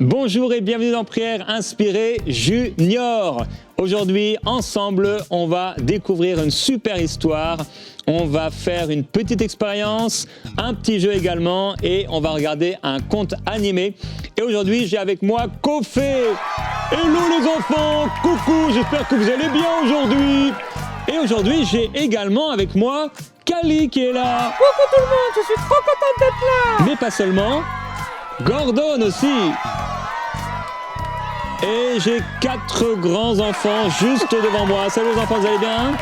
Bonjour et bienvenue dans Prière Inspirée Junior. Aujourd'hui, ensemble, on va découvrir une super histoire. On va faire une petite expérience, un petit jeu également et on va regarder un conte animé. Et aujourd'hui, j'ai avec moi Kofé. Hello les enfants, coucou, j'espère que vous allez bien aujourd'hui. Et aujourd'hui, j'ai également avec moi Kali qui est là. Coucou tout le monde, je suis trop contente d'être là. Mais pas seulement, Gordon aussi. Et j'ai 4 grands enfants juste devant moi. Salut les enfants, vous allez bien?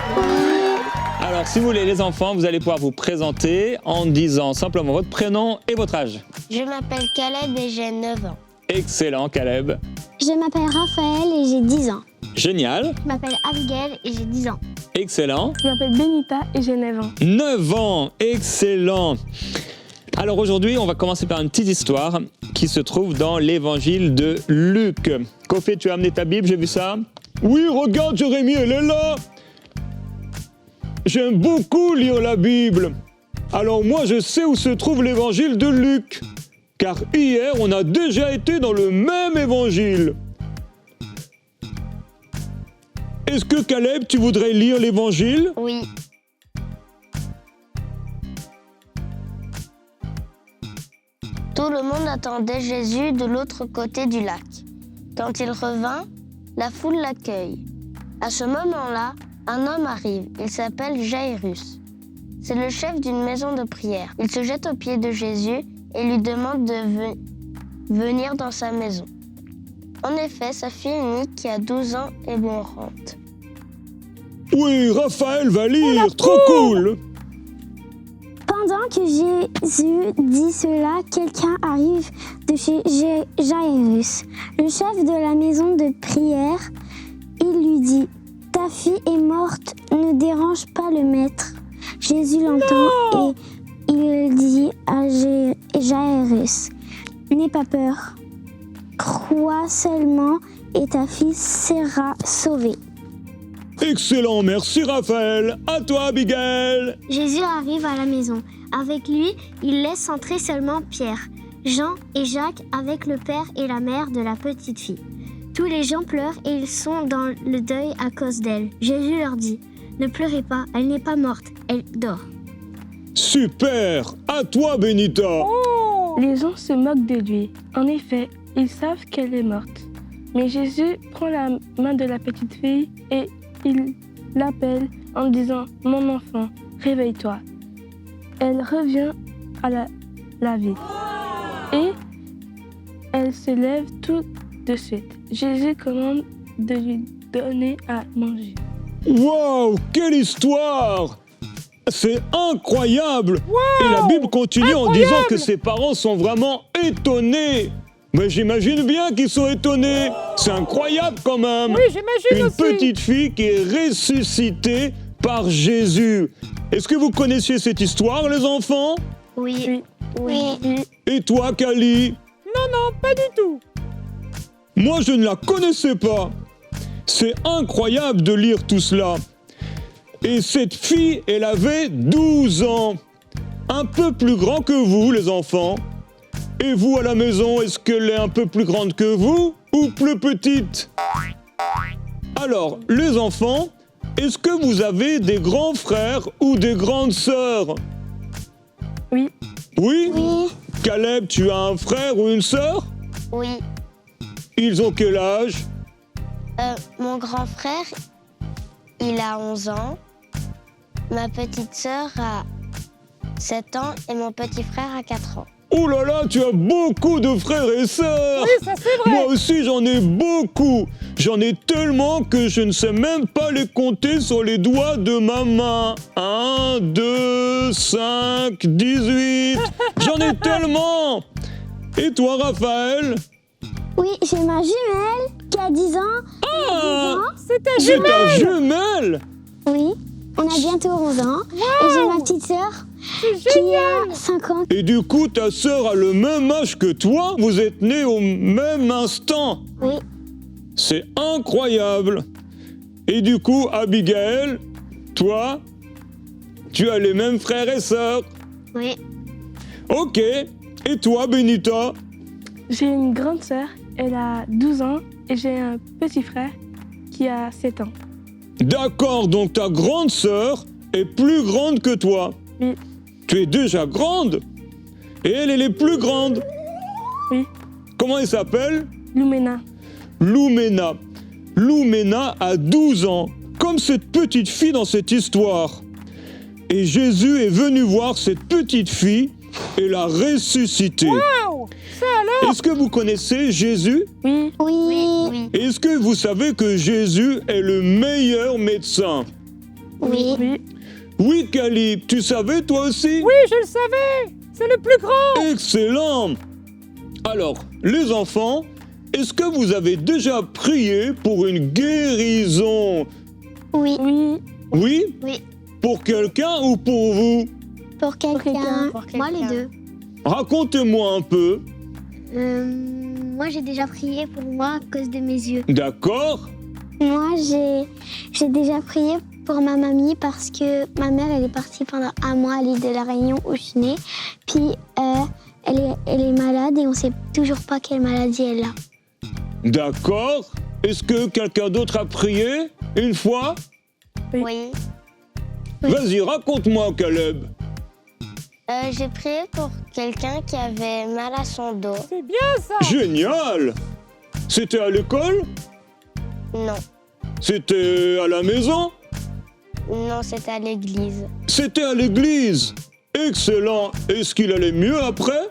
Alors, si vous voulez les enfants, vous allez pouvoir vous présenter en disant simplement votre prénom et votre âge. Je m'appelle Caleb et j'ai 9 ans. Excellent, Caleb. Je m'appelle Raphaël et j'ai 10 ans. Génial. Je m'appelle Abigail et j'ai 10 ans. Excellent. Je m'appelle Benita et j'ai 9 ans. 9 ans, excellent. Alors aujourd'hui, on va commencer par une petite histoire qui se trouve dans l'évangile de Luc. Kofé, tu as amené ta Bible, j'ai vu ça? Oui, regarde Jérémie, elle est là. J'aime beaucoup lire la Bible. Alors moi, je sais où se trouve l'évangile de Luc. Car hier, on a déjà été dans le même évangile. Est-ce que Caleb, tu voudrais lire l'évangile? Oui. Tout le monde attendait Jésus de l'autre côté du lac. Quand il revint, la foule l'accueille. À ce moment-là, un homme arrive. Il s'appelle Jairus. C'est le chef d'une maison de prière. Il se jette aux pieds de Jésus et lui demande de venir dans sa maison. En effet, sa fille unique qui a 12 ans est mourante. Oui, Raphaël va lire, trop cool. Pendant que Jésus dit cela, quelqu'un arrive de chez Jairus, le chef de la maison de prière. Il lui dit « Ta fille est morte, ne dérange pas le maître. » Jésus l'entend et il dit à Jairus « N'aie pas peur, crois seulement et ta fille sera sauvée. » Excellent, merci Raphaël. À toi Abigail. Jésus arrive à la maison. Avec lui, il laisse entrer seulement Pierre, Jean et Jacques avec le père et la mère de la petite fille. Tous les gens pleurent et ils sont dans le deuil à cause d'elle. Jésus leur dit « Ne pleurez pas, elle n'est pas morte, elle dort. » Super. À toi Benita. Les gens se moquent de lui. En effet, ils savent qu'elle est morte. Mais Jésus prend la main de la petite fille et il l'appelle en disant « Mon enfant, réveille-toi ». Elle revient à la vie et elle se lève tout de suite. Jésus commande de lui donner à manger. Waouh, quelle histoire. C'est incroyable. Et la Bible continue en disant que ses parents sont vraiment étonnés. Mais j'imagine bien qu'ils sont étonnés. C'est incroyable quand même. Oui, j'imagine aussi. Une petite fille qui est ressuscitée par Jésus. Est-ce que vous connaissiez cette histoire, les enfants? Oui. Et toi, Kali? Non, pas du tout. Moi, je ne la connaissais pas. C'est incroyable de lire tout cela. Et cette fille, elle avait 12 ans. Un peu plus grand que vous, les enfants. Et vous, à la maison, est-ce qu'elle est un peu plus grande que vous ou plus petite? Alors, les enfants, est-ce que vous avez des grands frères ou des grandes sœurs? Oui. Oui? Oui, Caleb, tu as un frère ou une sœur? Oui. Ils ont quel âge? Mon grand frère, il a 11 ans. Ma petite sœur a 7 ans et mon petit frère a 4 ans. Oh là là, tu as beaucoup de frères et sœurs! Oui, ça c'est vrai. Moi aussi, j'en ai beaucoup. J'en ai tellement que je ne sais même pas les compter sur les doigts de ma main. 1, 2, 5, 18. J'en ai tellement. Et toi, Raphaël? oui, j'ai ma jumelle qui a 10 ans. Ah, C'est ta c'est jumelle. ta jumelle. Oui, on a bientôt 11 ans. Et j'ai ma petite sœur qui a 5 ans. Et du coup, ta sœur a le même âge que toi? Vous êtes nés au même instant? Oui, C'est incroyable. Et du coup, Abigail, toi, tu as les mêmes frères et sœurs? oui. Ok. Et toi, Benita? J'ai une grande sœur elle a 12 ans et j'ai un petit frère qui a 7 ans. D'accord, donc ta grande sœur est plus grande que toi. Oui. Tu es déjà grande et elle est plus grande. Oui. Comment elle s'appelle? Lumena. Lumena. Lumena a 12 ans, comme cette petite fille dans cette histoire. Et Jésus est venu voir cette petite fille et l'a ressuscitée. Waouh! Ça alors? Est-ce que vous connaissez Jésus? Oui. Oui. Est-ce que vous savez que Jésus est le meilleur médecin? Oui. Oui. Oui, Caleb, tu savais toi aussi? Oui, je le savais! C'est le plus grand! Excellent! Alors, les enfants, est-ce que vous avez déjà prié pour une guérison? Oui. Oui. Oui? Oui. Pour quelqu'un ou pour vous? Pour quelqu'un. Pour Moi, les quelqu'un. deux. Racontez-moi un peu. Moi, j'ai déjà prié pour moi à cause de mes yeux. D'accord? Moi, j'ai déjà prié pour ma mamie parce que ma mère, elle est partie pendant un mois à l'île de la Réunion au Chuné. Puis, elle est malade et on sait toujours pas quelle maladie elle a. D'accord. Est-ce que quelqu'un d'autre a prié une fois? Oui. Oui. Vas-y, raconte-moi, Caleb. J'ai prié pour quelqu'un qui avait mal à son dos. C'est bien ça! Génial! C'était à l'école? Non. C'était à la maison? Non, c'était à l'église. C'était à l'église. Excellent. Est-ce qu'il allait mieux après?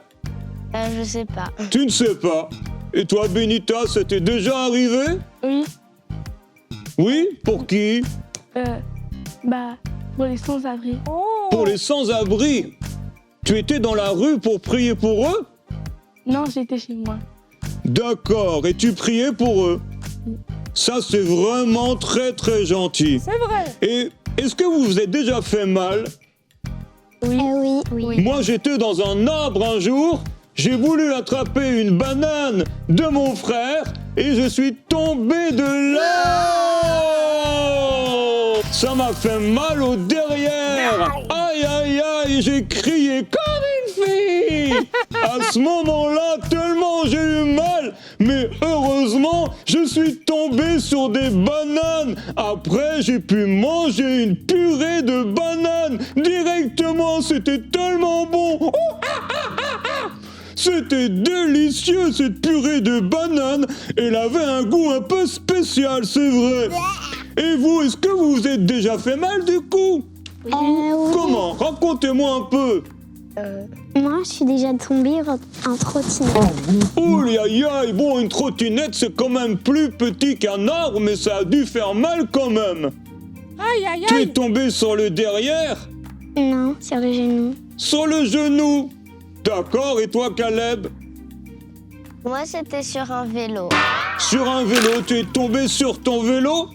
Je sais pas. Tu ne sais pas. Et toi, Benita, c'était déjà arrivé? Oui. Oui? Pour qui? Pour les sans-abri. Oh! Pour les sans-abri. Tu étais dans la rue pour prier pour eux? Non, j'étais chez moi. D'accord. Et tu priais pour eux? Ça, c'est vraiment très, très gentil. C'est vrai! Et est-ce que vous vous êtes déjà fait mal? Oui. Oui. Moi, j'étais dans un arbre un jour, j'ai voulu attraper une banane de mon frère et je suis tombé de là. Ça m'a fait mal au derrière. Aïe, aïe, aïe, j'ai crié comme une fille. À ce moment-là, tellement j'ai eu mal, mais heureusement, je suis tombé sur des bananes. Après, j'ai pu manger une purée de bananes directement. C'était tellement bon. Oh, c'était délicieux, cette purée de bananes. Elle avait un goût un peu spécial, c'est vrai. Et vous, est-ce que vous vous êtes déjà fait mal du coup? Oui. Comment? Racontez-moi un peu. Moi, je suis déjà tombée en trottinette. Oh, aïe, aïe, bon, une trottinette, c'est quand même plus petit qu'un arbre, mais ça a dû faire mal quand même. Aïe, aïe, Tu es aïe! tombé sur le derrière? Non, sur le genou. Sur le genou. D'accord, et toi, Caleb? Moi, c'était sur un vélo. Sur un vélo, tu es tombé sur ton vélo?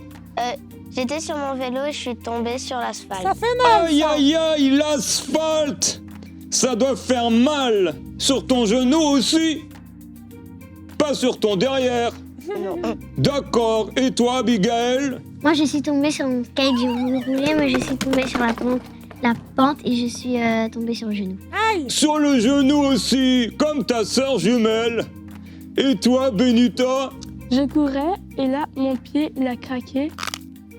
J'étais sur mon vélo et je suis tombée sur l'asphalte. Ça fait mal, Aïe, ça! aïe, aïe, l'asphalte! Ça doit faire mal. Sur ton genou aussi? Pas sur ton derrière. D'accord, et toi, Abigail? Moi, je suis tombée sur mon skate, je voulais rouler, mais je suis tombée sur la pente et je suis tombée sur le genou. Aïe! Sur le genou aussi, comme ta sœur jumelle. Et toi, Benita? Je courais et là, mon pied, il a craqué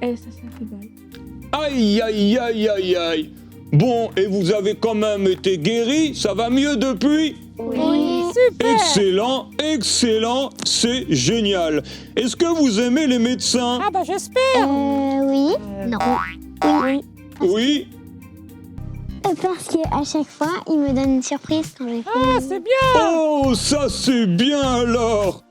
et ça fait mal. Aïe, aïe, aïe, aïe, aïe. Bon, et vous avez quand même été guéri? Ça va mieux depuis? Oui. Super! Excellent, excellent, c'est génial. Est-ce que vous aimez les médecins? Ah bah j'espère! Oui. Non. Oui. Oui? Parce qu'à chaque fois, il me donne une surprise quand j'ai fait. Ah, c'est bien! Oh, ça c'est bien alors.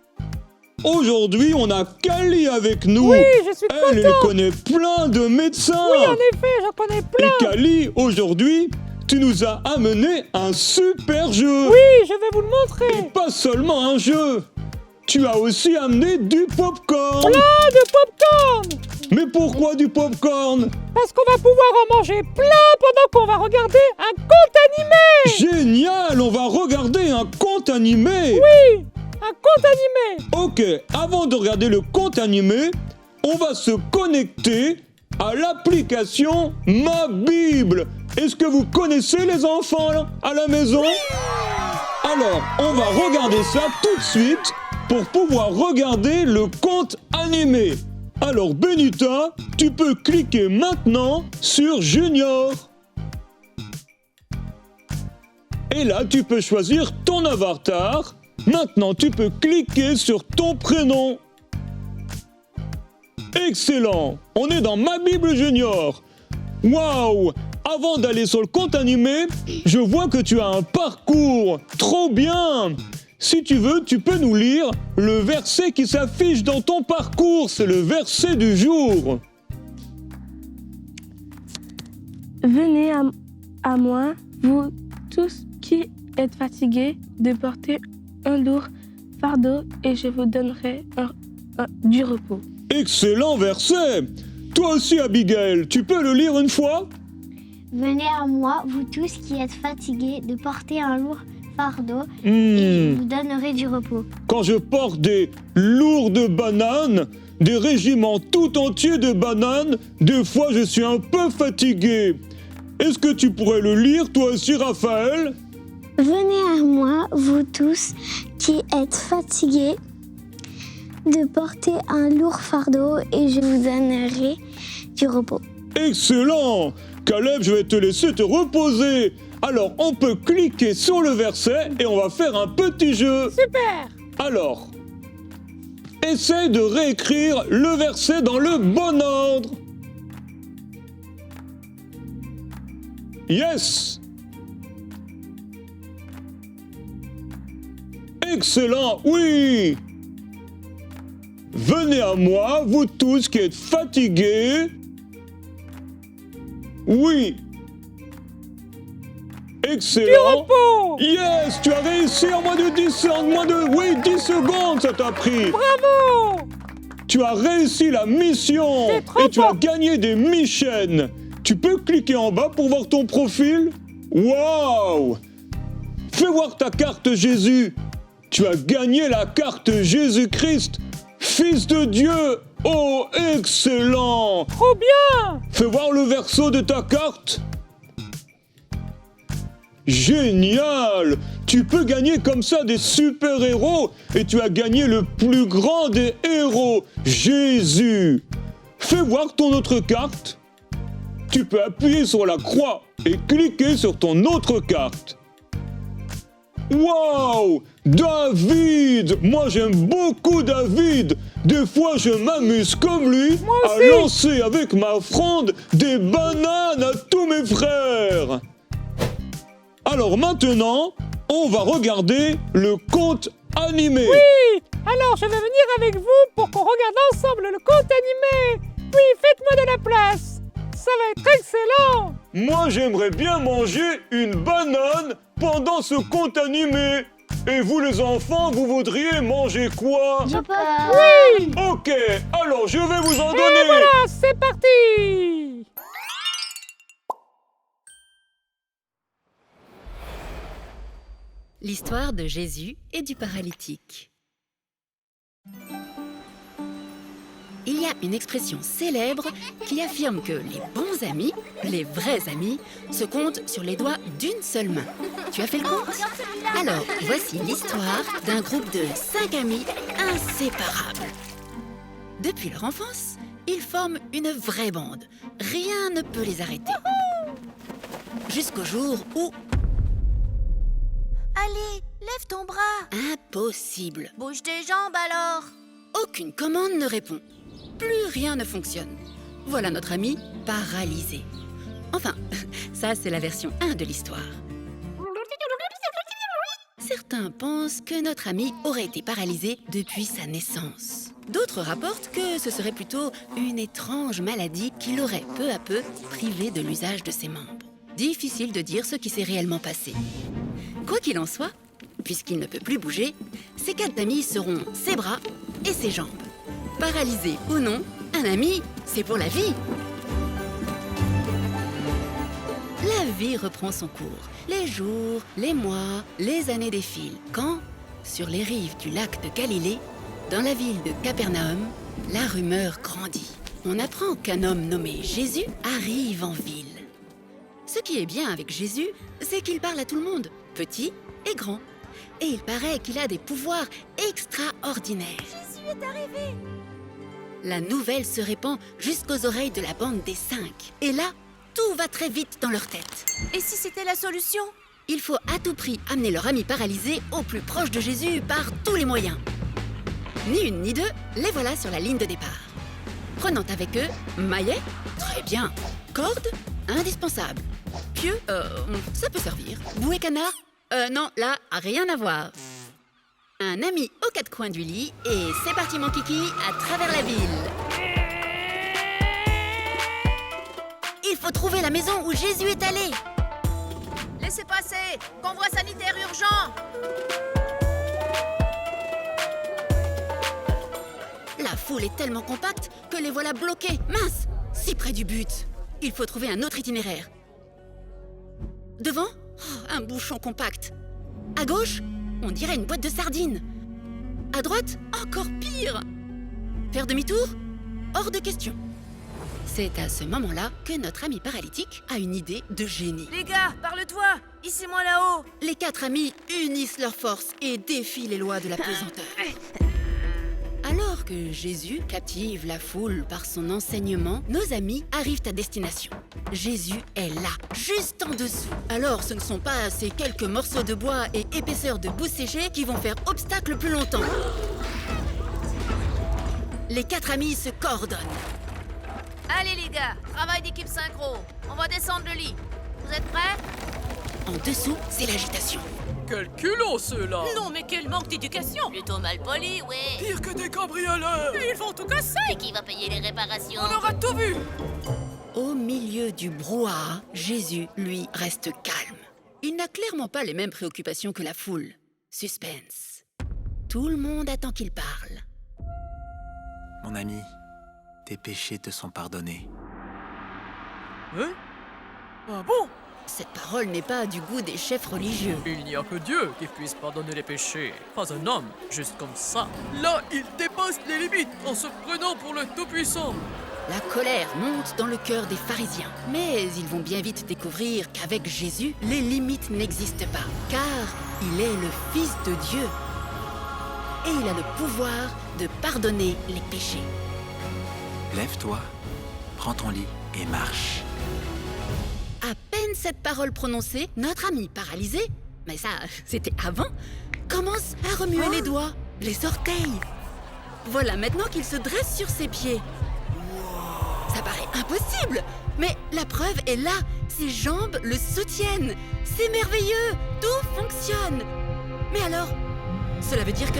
Aujourd'hui, on a Kali avec nous. Oui, je suis Elle connaît plein de médecins. Oui, en effet, j'en connais plein! Et Kali, aujourd'hui, tu nous as amené un super jeu. Oui, je vais vous le Et montrer! pas seulement un jeu. Tu as aussi amené du popcorn. Ah, de popcorn! Mais pourquoi du popcorn? Parce qu'on va pouvoir en manger plein pendant qu'on va regarder un conte animé! Génial, on va regarder un conte animé. Oui, un conte animé! Ok, avant de regarder le conte animé, on va se connecter à l'application Ma Bible. Est-ce que vous connaissez les enfants là, à la maison? Alors, on va regarder ça tout de suite pour pouvoir regarder le conte animé. Alors Benita, tu peux cliquer maintenant sur Junior. Et là, tu peux choisir ton avatar. Maintenant, tu peux cliquer sur ton prénom. Excellent! On est dans ma Bible Junior. Waouh! Avant d'aller sur le conte animé, je vois que tu as un parcours. Trop bien! Si tu veux, tu peux nous lire le verset qui s'affiche dans ton parcours. C'est le verset du jour. Venez à moi, vous tous qui êtes fatigués de porter un lourd fardeau, et je vous donnerai du repos. Excellent verset! Toi aussi, Abigail, tu peux le lire une fois? Venez à moi, vous tous qui êtes fatigués de porter un lourd fardeau, et je vous donnerai du repos. Quand je porte des lourdes bananes, des régiments tout entiers de bananes, des fois je suis un peu fatigué. Est-ce que tu pourrais le lire, toi aussi, Raphaël? Venez à moi, vous tous qui êtes fatigués de porter un lourd fardeau, et je vous donnerai du repos. Excellent! Caleb, je vais te laisser te reposer. Alors, on peut cliquer sur le verset et on va faire un petit jeu. Super! Alors, essaye de réécrire le verset dans le bon ordre. Yes! Excellent, oui! Venez à moi, vous tous qui êtes fatigués. Oui! Excellent! Repos! Yes! Tu as réussi en moins de 10 secondes, ça t'a pris! Bravo! Tu as réussi la mission! C'est trop Et tu as bon. gagné des mi-chaînes! Tu peux cliquer en bas pour voir ton profil? Waouh! Fais voir ta carte Jésus! Tu as gagné la carte Jésus-Christ, Fils de Dieu! Oh, excellent! Trop bien! Fais voir le verso de ta carte. Génial! Tu peux gagner comme ça des super-héros et tu as gagné le plus grand des héros, Jésus. Fais voir ton autre carte. Tu peux appuyer sur la croix et cliquer sur ton autre carte. Waouh! David! Moi j'aime beaucoup David! Des fois je m'amuse comme lui à aussi. lancer avec ma fronde des bananes à tous mes frères! Alors maintenant, on va regarder le conte animé. Oui! Alors je vais venir avec vous pour qu'on regarde ensemble le conte animé! Oui, faites-moi de la place! Ça va être excellent! Moi j'aimerais bien manger une banane pendant ce conte animé. Et vous les enfants, vous voudriez manger quoi? Oui! Ok, alors je vais vous en Et donner. voilà, c'est parti! L'histoire de Jésus et du paralytique. Il y a une expression célèbre qui affirme que les bons amis, les vrais amis, se comptent sur les doigts d'une seule main. Tu as fait le compte? Alors, voici l'histoire d'un groupe de 5 amis inséparables. Depuis leur enfance, ils forment une vraie bande. Rien ne peut les arrêter. Jusqu'au jour où... Allez, lève ton bras. Impossible. Bouge tes jambes alors. Aucune commande ne répond. Plus rien ne fonctionne. Voilà notre ami paralysé. Enfin, ça c'est la version 1 de l'histoire. Certains pensent que notre ami aurait été paralysé depuis sa naissance. D'autres rapportent que ce serait plutôt une étrange maladie qui l'aurait peu à peu privé de l'usage de ses membres. Difficile de dire ce qui s'est réellement passé. Quoi qu'il en soit, puisqu'il ne peut plus bouger, ses 4 amis seront ses bras et ses jambes. Paralysé ou non, un ami, c'est pour la vie. La vie reprend son cours. Les jours, les mois, les années défilent. Quand, sur les rives du lac de Galilée, dans la ville de Capernaum, la rumeur grandit. On apprend qu'un homme nommé Jésus arrive en ville. Ce qui est bien avec Jésus, c'est qu'il parle à tout le monde, petit et grand. et il paraît qu'il a des pouvoirs extraordinaires. Jésus est arrivé. La nouvelle se répand jusqu'aux oreilles de la bande des 5. Et là, tout va très vite dans leur tête. Et si c'était la solution? Il faut à tout prix amener leur ami paralysé au plus proche de Jésus par tous les moyens. Ni une ni deux, les voilà sur la ligne de départ. Prenant avec eux maillet, très bien. Corde, indispensable. Pieu, ça peut servir. Bouée canard, non, là, rien à voir. Un ami aux quatre coins du lit et c'est parti mon kiki à travers la ville. Il faut trouver la maison où Jésus est allé. Laissez passer. Convoi sanitaire urgent. La foule est tellement compacte que les voilà bloqués. Mince, si près du but. Il faut trouver un autre itinéraire. Devant, un bouchon compact. À gauche, on dirait une boîte de sardines. À droite, encore pire. Faire demi-tour? Hors de question. C'est à ce moment-là que notre ami paralytique a une idée de génie. Les gars, parle-toi. Hissez-moi là-haut. Les 4 amis unissent leurs forces et défient les lois de la pesanteur. Alors que Jésus captive la foule par son enseignement, nos amis arrivent à destination. Jésus est là, juste en dessous. Alors ce ne sont pas ces quelques morceaux de bois et épaisseurs de boue séchée qui vont faire obstacle plus longtemps. Les 4 amis se coordonnent. Allez les gars, travail d'équipe synchro. On va descendre le lit. Vous êtes prêts? En dessous, c'est l'agitation. Quel culot ceux-là! Non mais quel manque d'éducation. Plutôt mal poli, ouais. Pire que des cambrioleurs! Ils vont tout casser. Et qui va payer les réparations? On aura tout vu! Au milieu du brouhaha, Jésus, lui, reste calme. Il n'a clairement pas les mêmes préoccupations que la foule. Suspense. Tout le monde attend qu'il parle. Mon ami, tes péchés te sont pardonnés. Hein? Ah bon? Cette parole n'est pas du goût des chefs religieux. Il n'y a que Dieu qui puisse pardonner les péchés, pas un homme, juste comme ça. Là, il dépasse les limites en se prenant pour le Tout-Puissant. La colère monte dans le cœur des pharisiens. Mais ils vont bien vite découvrir qu'avec Jésus, les limites n'existent pas. Car il est le Fils de Dieu. Et il a le pouvoir de pardonner les péchés. Lève-toi, prends ton lit et marche. À peine cette parole prononcée, notre ami paralysé, mais ça, c'était avant, commence à remuer les doigts, les orteils. Voilà maintenant qu'il se dresse sur ses pieds. Ça paraît impossible, mais la preuve est là. Ses jambes le soutiennent. C'est merveilleux, tout fonctionne. Mais alors, cela veut dire que...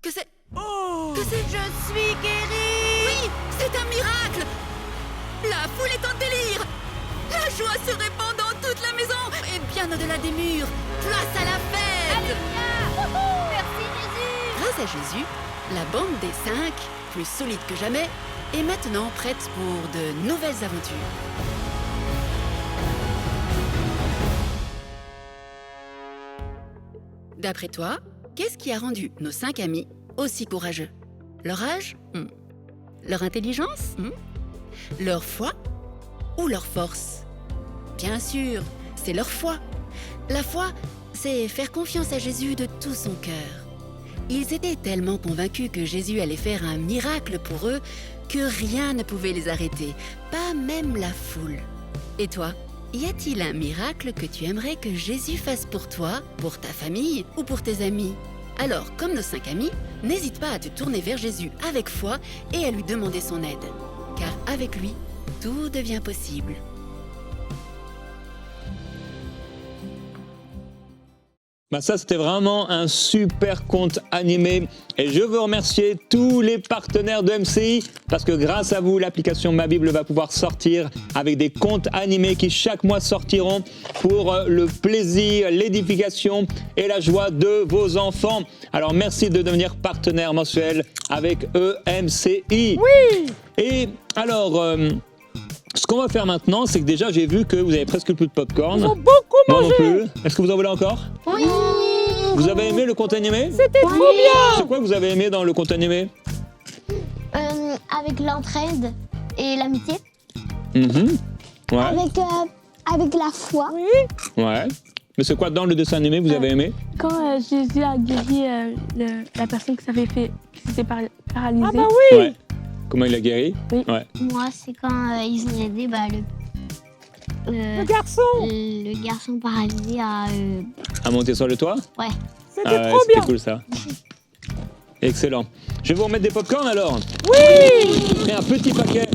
Que c'est... Que c'est... Je suis guérie. Oui, c'est un miracle. La foule est en délire. La joie se répand dans toute la maison et bien au-delà des murs. Place à la fête. Alléluia. Wouhou. Merci Jésus. Grâce à Jésus, la bande des 5, plus solide que jamais, est maintenant prête pour de nouvelles aventures. D'après toi, qu'est-ce qui a rendu nos 5 amis aussi courageux? Leur âge? Leur intelligence? Leur foi? Ou leur force? Bien sûr, c'est leur foi. La foi, c'est faire confiance à Jésus de tout son cœur. Ils étaient tellement convaincus que Jésus allait faire un miracle pour eux que rien ne pouvait les arrêter, pas même la foule. Et toi, y a-t-il un miracle que tu aimerais que Jésus fasse pour toi, pour ta famille ou pour tes amis? Alors, comme nos 5 amis, n'hésite pas à te tourner vers Jésus avec foi et à lui demander son aide. Car avec lui, tout devient possible. Ça, c'était vraiment un super conte animé. Et je veux remercier tous les partenaires de MCI parce que grâce à vous, l'application Ma Bible va pouvoir sortir avec des contes animés qui chaque mois sortiront pour le plaisir, l'édification et la joie de vos enfants. Alors, merci de devenir partenaire mensuel avec EMCI. Oui! Et alors... ce qu'on va faire maintenant, c'est que déjà, j'ai vu que vous avez presque plus de popcorn. Ils ont beaucoup Moi mangé. non plus. Est-ce que vous en voulez encore? Oui. Vous avez aimé le conte animé? C'était trop bien. C'est quoi que vous avez aimé dans le conte animé? Avec l'entraide et l'amitié. Ouais, Avec la foi. Oui. ouais. Mais c'est quoi dans le dessin animé vous avez aimé? Quand Jésus a guéri la personne qui s'était paralysée. Ah bah oui. Ouais. Comment il a guéri? Oui. Ouais. Moi, c'est quand ils ont aidé Le garçon. le garçon paralysé à... À monter sur le toit? Ouais. C'était Ah ouais, trop c'était bien. cool ça. Excellent. Je vais vous remettre des popcorn alors. Oui. J'ai pris un petit paquet.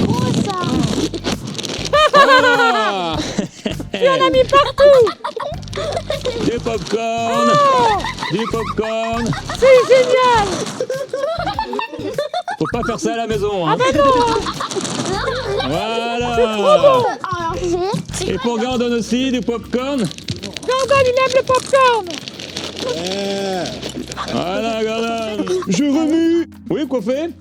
Gros ça. Ah Tu en as mis partout. Des popcorn. Du popcorn. C'est génial. Faut pas faire ça à la maison. Hein. Ah bah non. Voilà. Alors j'ai Et pour Gordon aussi, du popcorn. Gordon, il aime le popcorn. Voilà, Gordon. Jérémy. Oui, Kofi?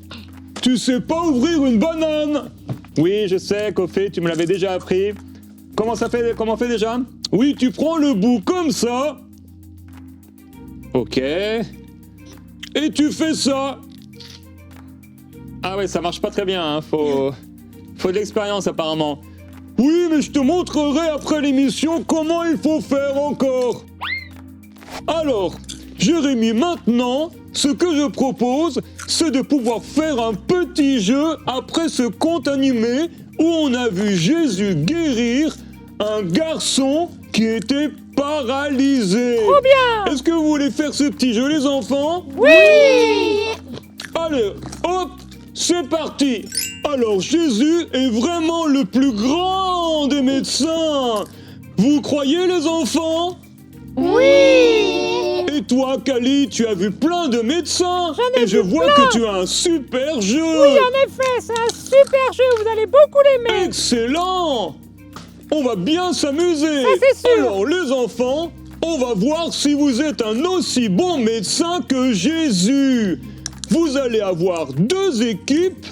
Tu sais pas ouvrir une banane? Oui, je sais, Kofi, tu me l'avais déjà appris. Comment on fait déjà? Oui, tu prends le bout comme ça. Ok. Et tu fais ça. Ah ouais, ça marche pas très bien, hein. Faut de l'expérience apparemment. Oui, mais je te montrerai après l'émission comment il faut faire encore. Alors, Jérémy, maintenant, ce que je propose, c'est de pouvoir faire un petit jeu après ce conte animé où on a vu Jésus guérir un garçon qui était paralysé. Trop bien. Est-ce que vous voulez faire ce petit jeu, les enfants? Oui. Allez, hop, c'est parti. Alors, Jésus est vraiment le plus grand des médecins. Vous croyez, les enfants? Oui. Et toi, Kali, tu as vu plein de médecins. Et je vois que tu as un super jeu. Oui, en effet, c'est un super jeu. Vous allez beaucoup l'aimer. Excellent. On va bien s'amuser. Ça, c'est sûr. Alors, les enfants, on va voir si vous êtes un aussi bon médecin que Jésus. Vous allez avoir 2 équipes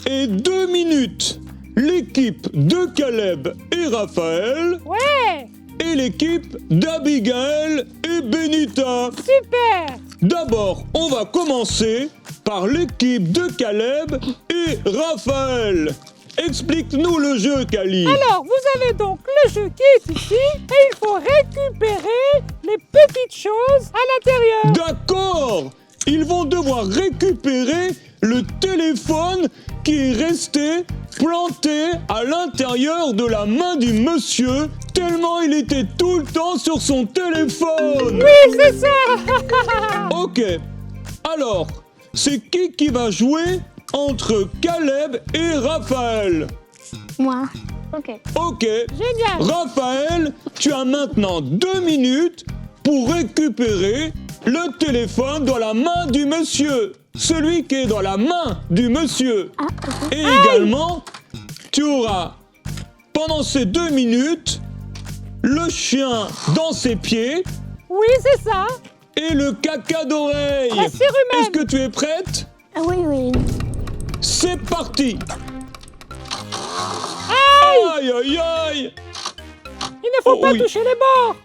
et 2 minutes. L'équipe de Caleb et Raphaël Ouais. et l'équipe d'Abigail et Benita. Super. D'abord, on va commencer par l'équipe de Caleb et Raphaël. Explique-nous le jeu, Kali. Alors, vous avez donc le jeu qui est ici et il faut récupérer les petites choses à l'intérieur. D'accord. Ils vont devoir récupérer le téléphone qui est resté planté à l'intérieur de la main du monsieur, tellement il était tout le temps sur son téléphone. Oui, c'est ça. Ok. Alors, c'est qui va jouer entre Caleb et Raphaël? moi. Ok. Génial. Raphaël, tu as maintenant 2 minutes pour récupérer le téléphone dans la main du monsieur. Celui qui est dans la main du monsieur. Et également, tu auras, pendant ces 2 minutes, le chien dans ses pieds Oui, c'est ça. et le caca d'oreille. La cire humaine. Est-ce que tu es prête? Oui, oui. C'est parti. Aïe. Aïe, aïe, aïe. Il ne faut Oh, pas oui. toucher les bords.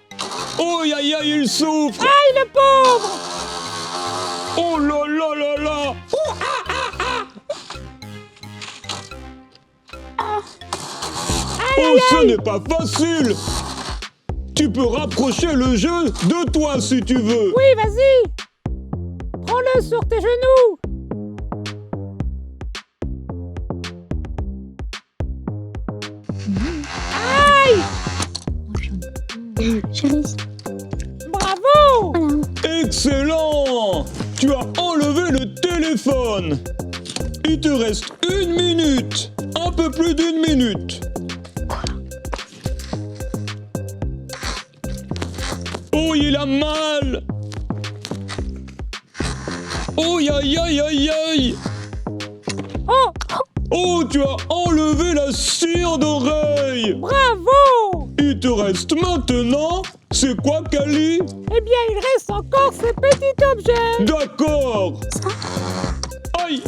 Oh, aïe, aïe, aïe, il souffre. Aïe, le pauvre. Oh là là là là. Oh, ce n'est pas facile. Tu peux rapprocher le jeu de toi si tu veux. Oui, vas-y. Prends-le sur tes genoux. Aïe. J'ai réussi. Bravo. Voilà. Excellent. Tu as enlevé le téléphone. Il te reste 1 minute. Un peu plus d'1 minute. Oh, il a mal. Oh, aïe, aïe, aïe, aïe. Oh, Oh, tu as enlevé la cire d'oreille. bravo. Il te reste maintenant, c'est quoi, Kali? Eh bien, il reste encore ces petits objets. D'accord. Aïe,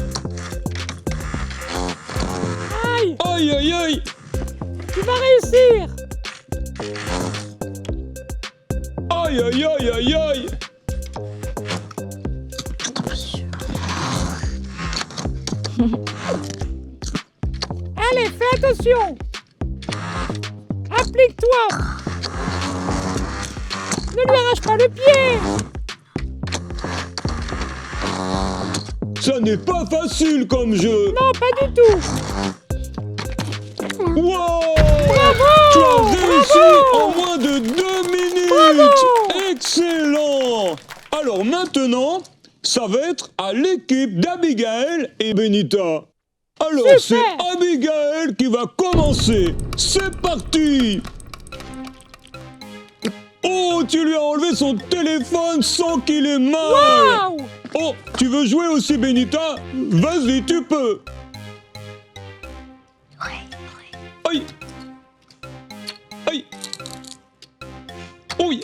Aïe, aïe, aïe, aïe. tu vas réussir. Aïe, aïe, aïe, aïe, aïe. Allez, fais attention. Applique-toi. Ne lui arrache pas le pied. Ça n'est pas facile comme jeu. Non, pas du tout. Wow! Bravo! Tu as réussi Bravo! en moins de 2 minutes. Bravo! Excellent. Alors maintenant, ça va être à l'équipe d'Abigail et Benita. Alors, Super! c'est Abigail qui va commencer. C'est parti! Oh, tu lui as enlevé son téléphone sans qu'il ait mal. Waouh! Oh, tu veux jouer aussi, Benita? Vas-y, tu peux. Aïe! Aïe! Oui!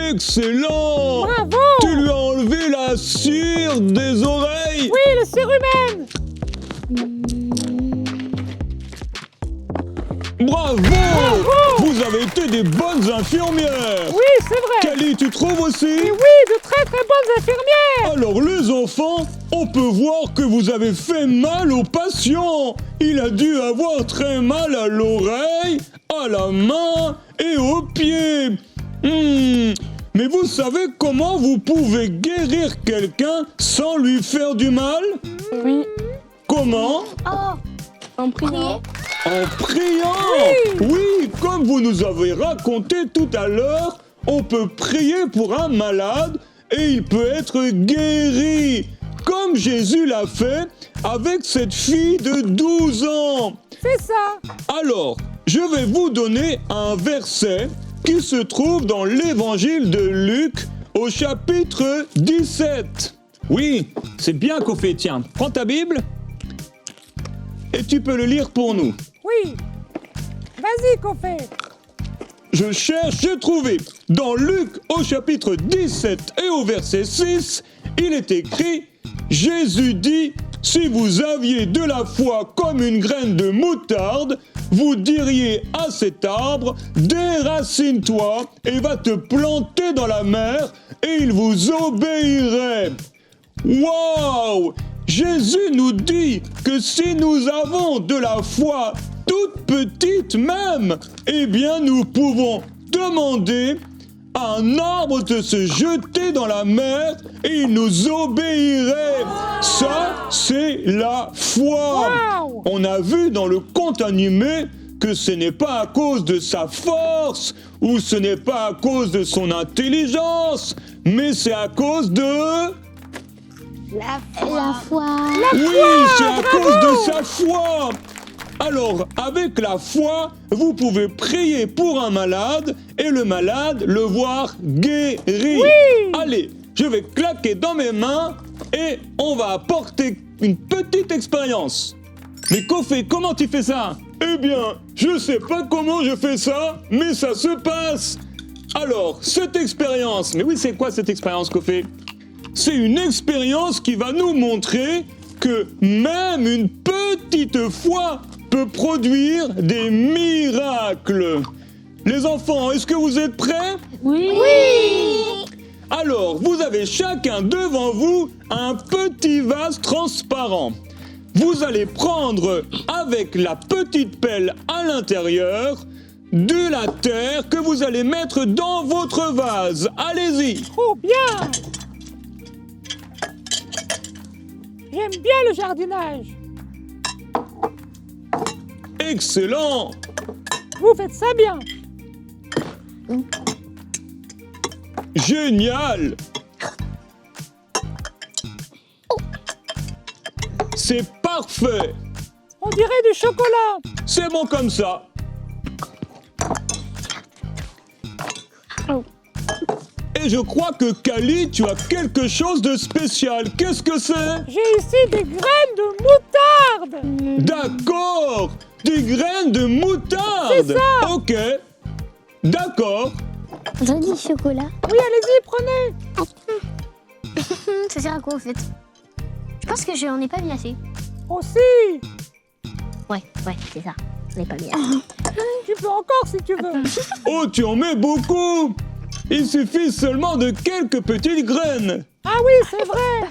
Excellent! Bravo! Tu lui as enlevé la cire des oreilles! Oui, le cérumen. Bravo! Vous avez été des bonnes infirmières! Oui, c'est vrai. Kelly, tu trouves aussi? Et oui, de très très bonnes infirmières. Alors les enfants, on peut voir que vous avez fait mal au patient. Il a dû avoir très mal à l'oreille, à la main et aux pieds. Mais vous savez comment vous pouvez guérir quelqu'un sans lui faire du mal? Oui, Comment? en priant. En priant! Oui, comme vous nous avez raconté tout à l'heure, on peut prier pour un malade et il peut être guéri, comme Jésus l'a fait avec cette fille de 12 ans. C'est ça. Alors, je vais vous donner un verset qui se trouve dans l'évangile de Luc au chapitre 17. Oui, c'est bien qu'on fait. Tiens, prends ta Bible et tu peux le lire pour nous. Oui. Vas-y, Kofi. Je cherche, j'ai trouvé. Dans Luc au chapitre 17 et au verset 6, il est écrit « Jésus dit, si vous aviez de la foi comme une graine de moutarde, vous diriez à cet arbre, déracine-toi et va te planter dans la mer et il vous obéirait. » Waouh! Jésus nous dit que si nous avons de la foi toute petite même, eh bien nous pouvons demander à un arbre de se jeter dans la mer et il nous obéirait. Ça, c'est la foi. Wow! On a vu dans le conte animé que ce n'est pas à cause de sa force ou ce n'est pas à cause de son intelligence, mais c'est à cause de... La foi. Oui, c'est à cause de sa foi. Alors, avec la foi, vous pouvez prier pour un malade et le malade le voir guéri. Oui. Allez, je vais claquer dans mes mains et on va apporter une petite expérience. Mais Kofi, comment tu fais ça? Eh bien, je sais pas comment je fais ça, mais ça se passe. Alors, cette expérience, mais oui, c'est quoi cette expérience, Kofi? C'est une expérience qui va nous montrer que même une petite foi peut produire des miracles. Les enfants, est-ce que vous êtes prêts? Oui. Alors, vous avez chacun devant vous un petit vase transparent. Vous allez prendre avec la petite pelle à l'intérieur de la terre que vous allez mettre dans votre vase. Allez-y. Trop bien. J'aime bien le jardinage. Excellent. Vous faites ça bien. Génial. C'est parfait. On dirait du chocolat. C'est bon comme ça. Et je crois que Kali, tu as quelque chose de spécial. Qu'est-ce que c'est? J'ai ici des graines de moutarde. D'accord. Des graines de moutarde. C'est ça. Ok. D'accord. On dirait du chocolat. Oui, allez-y, prenez. Ça sert à quoi, en fait? Je pense que je n'en ai pas mis assez. Aussi. Ouais, c'est ça. Je n'en ai pas mis Tu peux encore si tu veux. Oh, tu en mets beaucoup. Il suffit seulement de quelques petites graines. Ah oui, c'est vrai.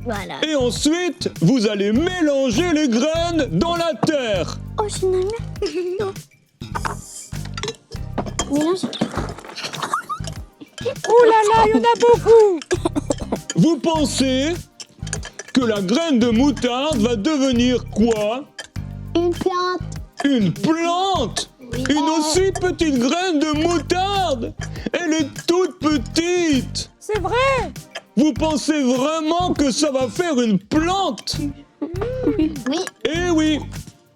Voilà. Et ensuite, vous allez mélanger les graines dans la terre. Oh, finalement. Non. Mélange. Ouh là là, il y en a beaucoup. Vous pensez que la graine de moutarde va devenir quoi? Une plante. Une plante? Une aussi petite graine de moutarde? Elle est toute petite. C'est vrai. Vous pensez vraiment que ça va faire une plante? Oui. Eh oui,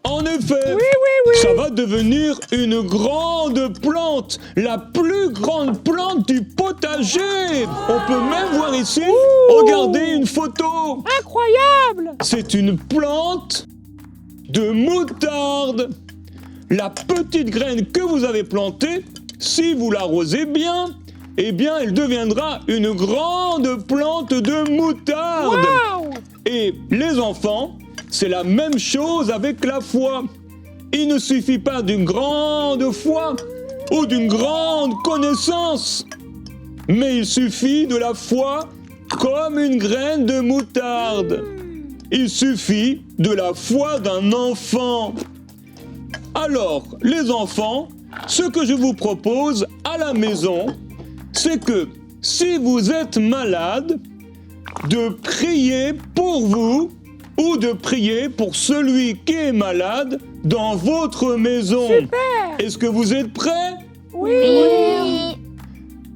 en effet, Oui. ça va devenir une grande plante, la plus grande plante du potager. On peut même voir ici, regardez une photo. Incroyable. C'est une plante de moutarde. La petite graine que vous avez plantée, si vous l'arrosez bien, eh bien, elle deviendra une grande plante de moutarde. Waouh. Et les enfants, c'est la même chose avec la foi. Il ne suffit pas d'une grande foi ou d'une grande connaissance, mais il suffit de la foi comme une graine de moutarde. Il suffit de la foi d'un enfant. Alors, les enfants, ce que je vous propose à la maison, c'est que si vous êtes malade, de prier pour vous ou de prier pour celui qui est malade dans votre maison. Super. Est-ce que vous êtes prêts? Oui.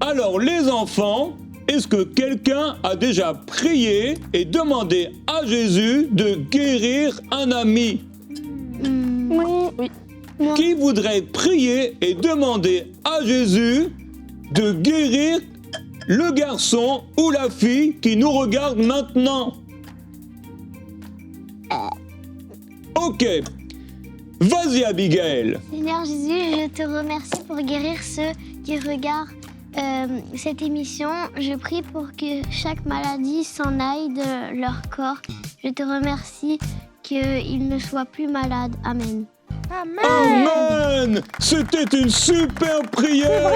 Alors, les enfants, est-ce que quelqu'un a déjà prié et demandé à Jésus de guérir un ami? Oui. Qui voudrait prier et demander à Jésus de guérir le garçon ou la fille qui nous regarde maintenant? Ok. Vas-y, Abigail. Seigneur Jésus, je te remercie pour guérir ceux qui regardent cette émission. Je prie pour que chaque maladie s'en aille de leur corps. Je te remercie qu'ils ne soient plus malades. Amen. Amen. C'était une super prière.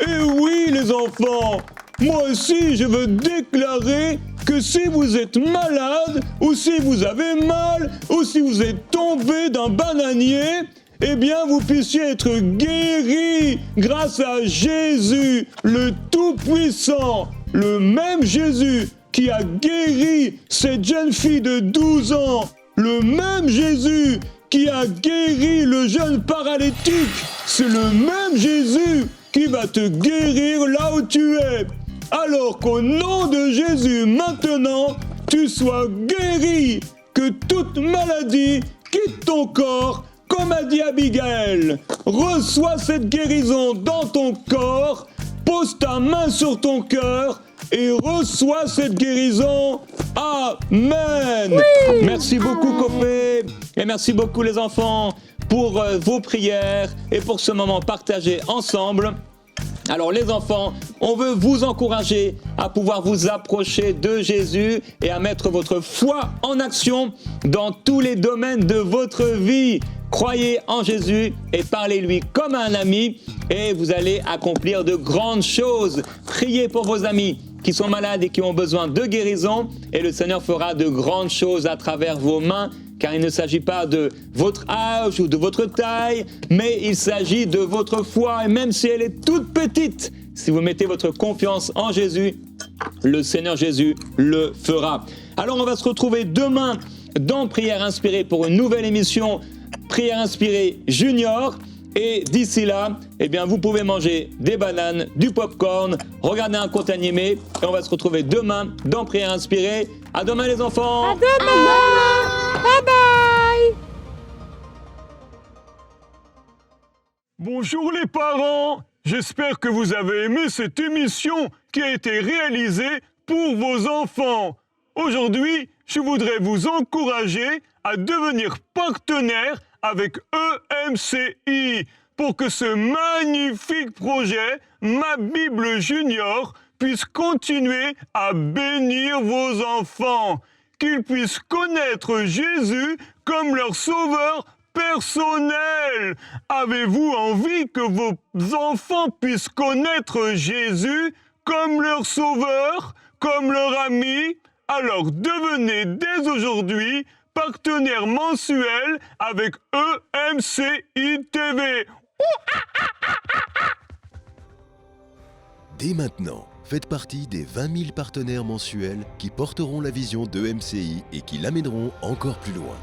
Et oui, les enfants, moi aussi, je veux déclarer que si vous êtes malade, ou si vous avez mal, ou si vous êtes tombé d'un bananier, eh bien, vous puissiez être guéris grâce à Jésus, le Tout-Puissant, le même Jésus qui a guéri cette jeune fille de 12 ans, le même Jésus qui a guéri le jeune paralytique. C'est le même Jésus qui va te guérir là où tu es. Alors qu'au nom de Jésus, maintenant, tu sois guéri, que toute maladie quitte ton corps, comme a dit Abigail. Reçois cette guérison dans ton corps, pose ta main sur ton cœur et reçois cette guérison. Amen. Oui. Merci beaucoup, Copé, et merci beaucoup, les enfants, pour vos prières et pour ce moment partagé ensemble. Alors les enfants, on veut vous encourager à pouvoir vous approcher de Jésus et à mettre votre foi en action dans tous les domaines de votre vie. Croyez en Jésus et parlez-lui comme un ami et vous allez accomplir de grandes choses. Priez pour vos amis qui sont malades et qui ont besoin de guérison et le Seigneur fera de grandes choses à travers vos mains. Car il ne s'agit pas de votre âge ou de votre taille, mais il s'agit de votre foi. Et même si elle est toute petite, si vous mettez votre confiance en Jésus, le Seigneur Jésus le fera. Alors on va se retrouver demain dans Prière Inspirée pour une nouvelle émission Prière Inspirée Junior. Et d'ici là, eh bien, vous pouvez manger des bananes, du popcorn, regarder un conte animé. Et on va se retrouver demain dans Prière Inspirée. À demain les enfants. À demain. Bye bye. Bonjour les parents. J'espère que vous avez aimé cette émission qui a été réalisée pour vos enfants. Aujourd'hui, je voudrais vous encourager à devenir partenaire avec EMCI pour que ce magnifique projet, Ma Bible Junior, puisse continuer à bénir vos enfants, qu'ils puissent connaître Jésus comme leur sauveur personnel. Avez-vous envie que vos enfants puissent connaître Jésus comme leur sauveur, comme leur ami? Alors devenez dès aujourd'hui partenaire mensuel avec EMCI TV. Dès maintenant, faites partie des 20 000 partenaires mensuels qui porteront la vision d'EMCI et qui l'amèneront encore plus loin.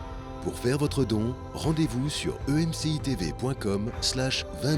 Pour faire votre don, rendez-vous sur emcitv.com/20 000.